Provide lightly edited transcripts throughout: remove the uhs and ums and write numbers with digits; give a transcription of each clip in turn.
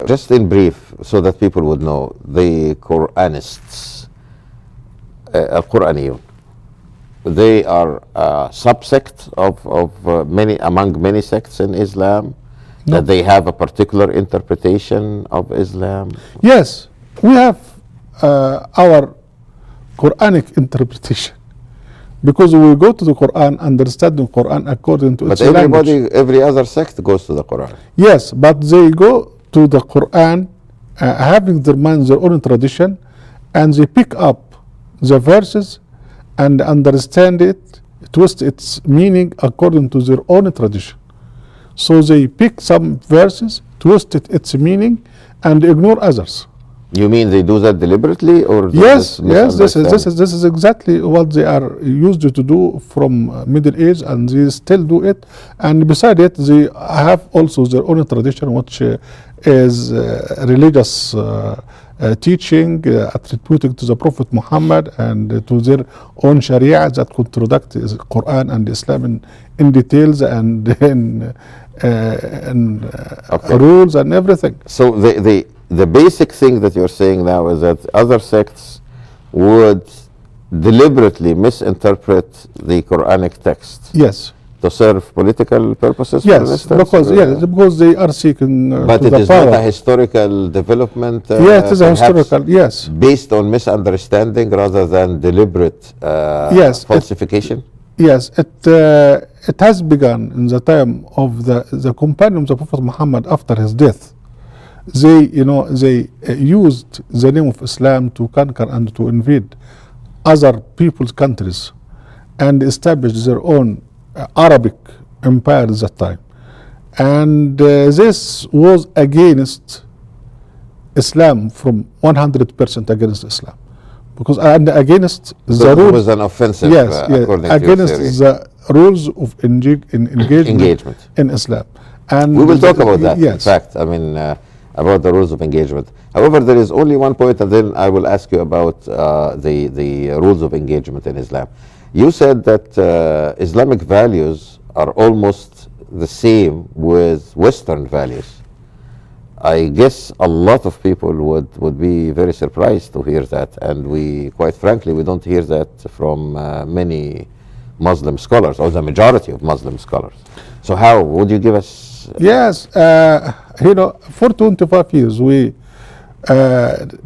Just in brief, so that people would know, the Quranists, Al-Quraniyun, they are a subsect of among many sects in Islam, No. that they have a particular interpretation of Islam. Yes, we have our Quranic interpretation, because we go to the Quran, understand the Quran according to But its language. every other sect goes to the Quran. Yes, but they go to the Quran having their mind their own tradition, and they pick up the verses and understand it, twist its meaning according to their own tradition. So they pick some verses, twist its meaning, and ignore others. You mean they do that deliberately, or Yes, they yes, misunderstand? this is exactly what they are used to do from Middle Age, and they still do it. And beside it, they have also their own tradition, which is religious teaching attributed to the Prophet Muhammad and to their own Sharia that contradict the Quran and Islam in details and in rules and everything. So the basic thing that you're saying now is that other sects would deliberately misinterpret the Quranic text Yes. to serve political purposes, for Yes, instance? because they are seeking But to it the is power. not a historical development, Yeah, it is a perhaps historical, yes. based on misunderstanding rather than deliberate Yes, falsification? Yes, it has begun in the time of the companions of Prophet Muhammad after his death. They used the name of Islam to conquer and to invade other people's countries and establish their own Arabic empire at that time. And this was against Islam, from 100% against Islam. Because and against So the it rules, was an offensive, yes, according to your against theory. the rules of engagement in Islam. And We will talk about that, yes. in fact, I mean, about the rules of engagement. However, there is only one point, and then I will ask you about the rules of engagement in Islam. You said that Islamic values are almost the same with Western values. I guess a lot of people would be very surprised to hear that, and we, quite frankly, we don't hear that from many Muslim scholars, or the majority of Muslim scholars. So how would you give us? Yes, for 25 years we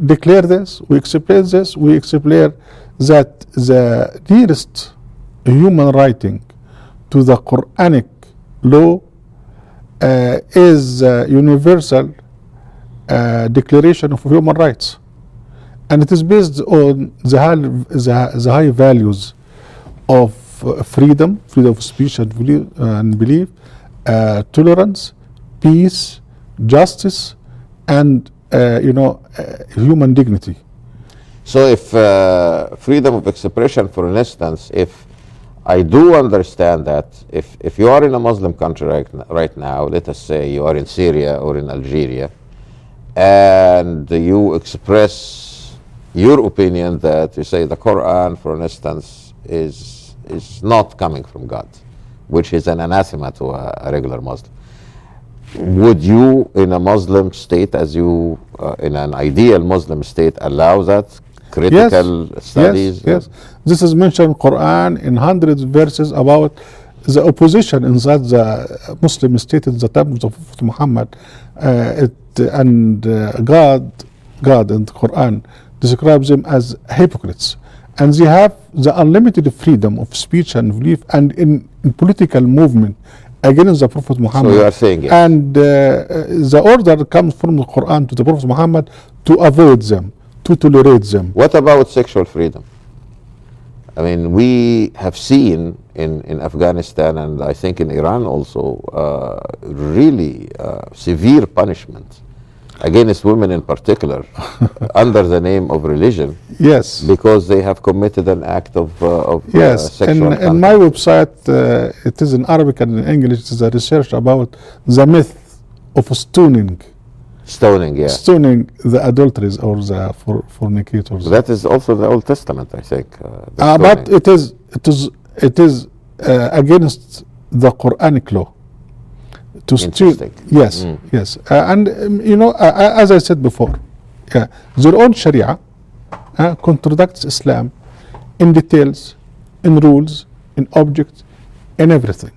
declare this, we explain this, we explain that the nearest human writing to the Quranic law is universal declaration of human rights, and it is based on the high values of freedom of speech and belief, tolerance, peace, justice, and human dignity. So if freedom of expression, for instance, if I do understand that if you are in a Muslim country right now, let us say you are in Syria or in Algeria, and you express your opinion that you say the Quran, for instance, is not coming from God, which is an anathema to a regular Muslim. Would you, in a Muslim state, as you in an ideal Muslim state, allow that critical studies? Yes. This is mentioned in Quran in hundreds of verses about the opposition inside the Muslim state in the time of the Prophet Muhammad, God in the Quran describes them as hypocrites, and they have the unlimited freedom of speech and belief and in political movement against the Prophet Muhammad. So you are saying yes. And the order comes from the Quran to the Prophet Muhammad to avoid them, to tolerate them. What about sexual freedom? I mean, we have seen in Afghanistan, and I think in Iran also, really severe punishment against women in particular, under the name of religion. Yes. Because they have committed an act of Yes. sexual In my website, it is in Arabic and in English. It is a research about the myth of stoning. Stoning, yeah. Stoning the adulteries or the fornicators. That is also the Old Testament, I think. But it is against the Quranic law to steal. Interesting. Yes, yes. And as I said before, their own Sharia contradicts Islam in details, in rules, in objects, in everything.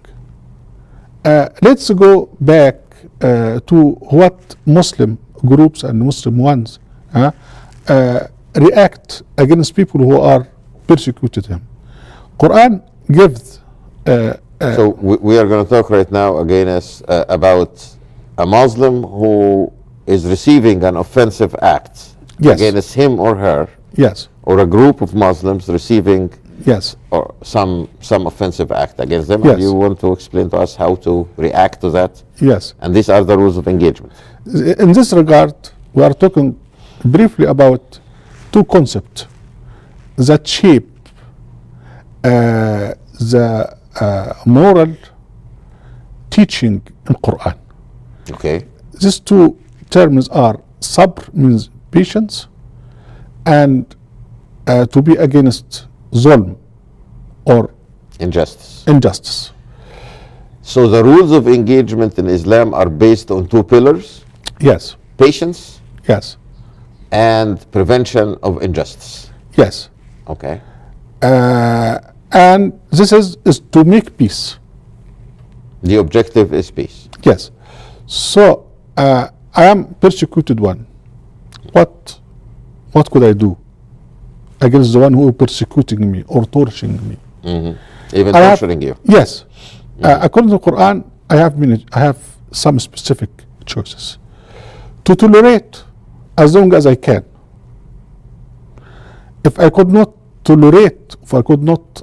Let's go back to what Muslim groups and Muslim ones react against people who are persecuted him. Quran gives. So we are going to talk right now about a Muslim who is receiving an offensive act against him or her. Yes. Or a group of Muslims receiving or some offensive act against them. Yes. And you want to explain to us how to react to that? Yes. And these are the rules of engagement. In this regard, we are talking briefly about two concepts that shape the moral teaching in Quran. Okay. These two terms are sabr, means patience, and to be against zulm or injustice. So the rules of engagement in Islam are based on two pillars. Yes. Patience. Yes. And prevention of injustice. Yes. Okay. And this is to make peace. The objective is peace. Yes. So I am persecuted one. What could I do against the one who is persecuting me or torturing me? Even torturing you? Yes. According to the Quran, I have some specific choices. To tolerate as long as I can. If I could not tolerate, if I could not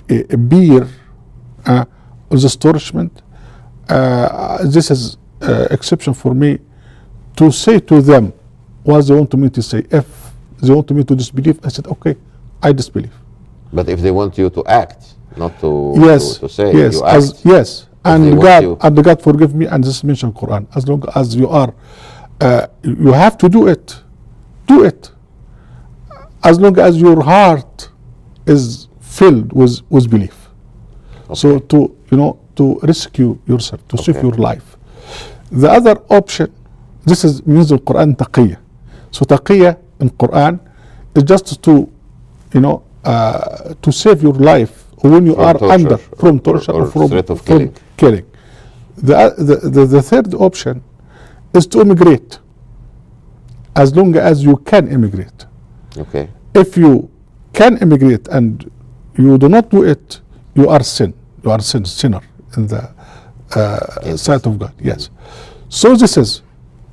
bear this torturement, this is exception for me to say to them what they want me to say. If they want me to disbelieve, I said, okay, I disbelieve. But if they want you to act, not to say, yes, you act. Yes, and God forgive me, and this mention Quran. As long as you are, you have to do it. Do it. As long as your heart is filled with belief. Okay. So to rescue yourself, to save your life. The other option, this means the Quran taqiyya. So taqiyya in Quran is just to save your life when you are under from torture or from threat of killing. The third option is to immigrate, as long as you can immigrate. Okay. If you can immigrate and you do not do it, you are sinner in the sight of God. Yes. So this is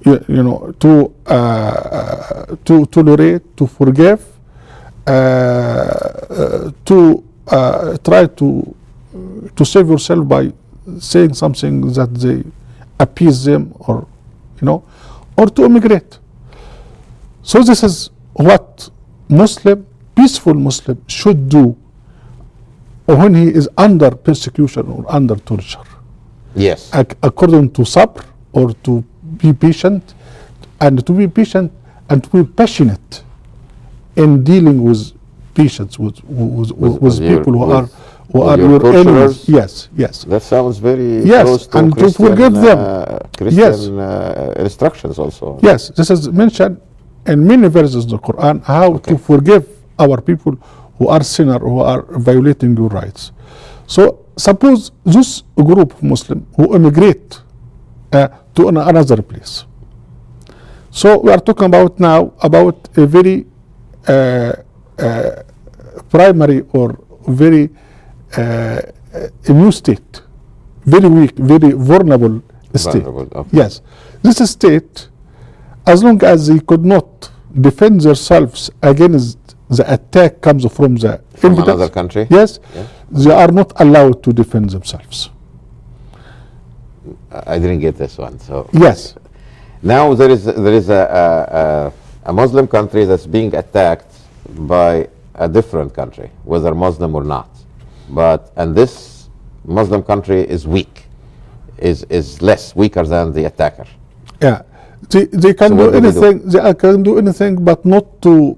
to tolerate, to forgive, to try to save yourself by saying something that they appease them, or or to immigrate. So this is what peaceful Muslim should do when he is under persecution or under torture. Yes. According to sabr, or to be patient, and to be passionate in dealing with patients, with people who are your enemies. Yes. That sounds very close to and Christian, to forgive them. Christian instructions also. Yes, this is mentioned in many verses of the Quran, how to forgive our people who are sinner, who are violating your rights. So suppose this group of Muslims who immigrate to another place. So we are talking about now about a very primary or very new state, very weak, very vulnerable state. Okay. Yes, this state, as long as they could not defend themselves against the attack comes from another country. Yes, they are not allowed to defend themselves. I didn't get this one. So yes, now there is a Muslim country that's being attacked by a different country, whether Muslim or not. And this Muslim country is weak, is less weaker than the attacker. Yeah, they can do anything. They can do anything, but not to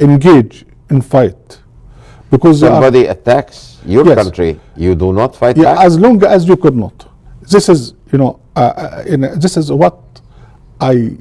engage in fight, because somebody attacks your country, you do not fight back. As long as you could not. This is this is what I